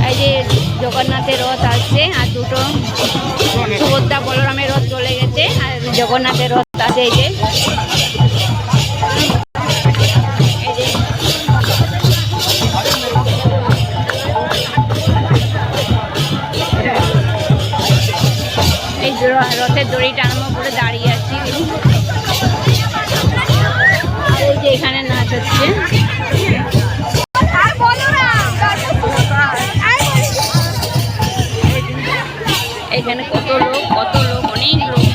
এই যে জগন্নাথের রথ আসছে আর দুটো সুভদ্রা বলরামের রথ চলে গেছে আর জগন্নাথের রথ আছে। এই যে এই রথের দড়ি টানানো করে দাঁড়িয়ে আছি। এই যে এখানে নাচ হচ্ছে। এখানে কত লোক অনেক লোক।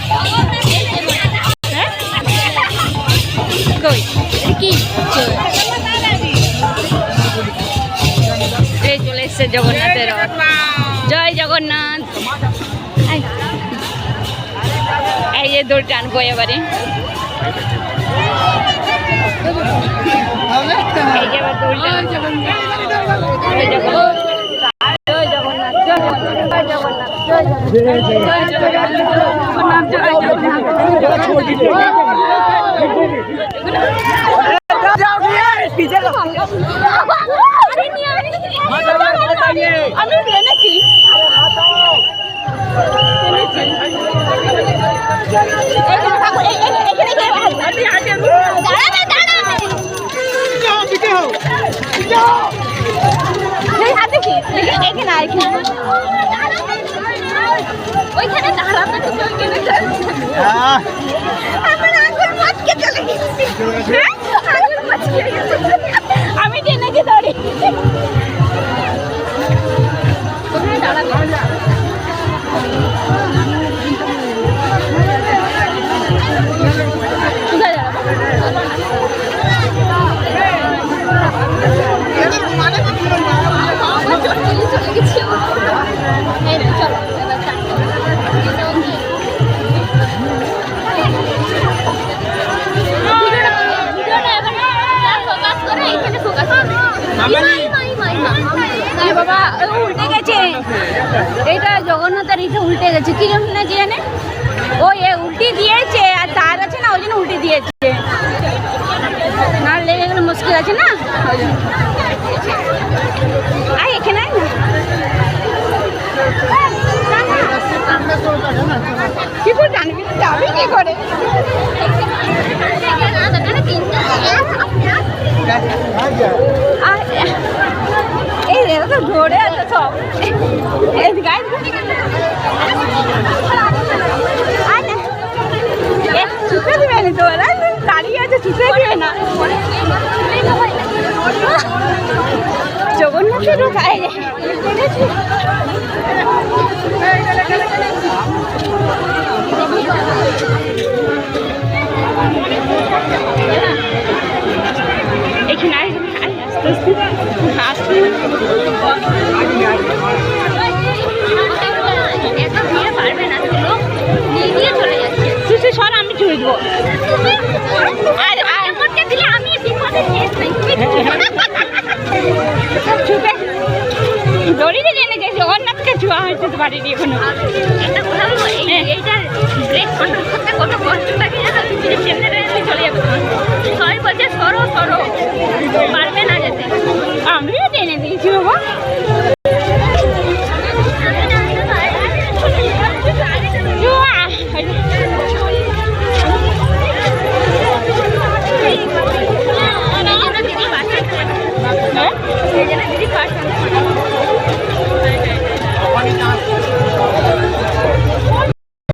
এই চলে এসছে জগন্নাথের রথ। জয় জগন্নাথ। এই যে দৌড় টানবো এবারে। এই যে আবার দৌড় টান। জয় জগন্নাথ জয় জগন্নাথ জয় জগন্নাথ জয় জগন্নাথ জয় আমি টেনেছি দড়ি। বাবা উল্টে গেছে, এটা জগন্নাথের এটা উল্টে গেছে। কি জন্য না কি জানে, ও উল্টে দিয়েছে আর তার আছে না, ওই জন্য উল্টে দিয়েছে। না লেগে গেলে মুশকিল আছে না। আয় এখানে আয় না, কি করে জানবি, যাবি কি করে? এই তো ধরে আছে সব ছুটে দিবে না, তো দাঁড়িয়ে আছে, ছুটে দিবে না। জগন্নাথেরও গায়ে এখানে আস্তে পারবে না, নিয়ে চলে যাচ্ছে। সর, আমি ছুঁড়ে দেবো। আর করতে দিলে আমি দড়িতে জেনে যে জগন্নাথকে ছোঁয়া হয়েছে তো বাড়ির এখনো। একটা কথা বলবো, এইটা ব্রেক কন্ট্রোল করতে কত কষ্ট লাগে জানো? তুমি সামনে চলে যাবে, সবাই বলছে সরো সরো, পারবে না যেতে। আমিও টেনে দিয়েছি বাবা।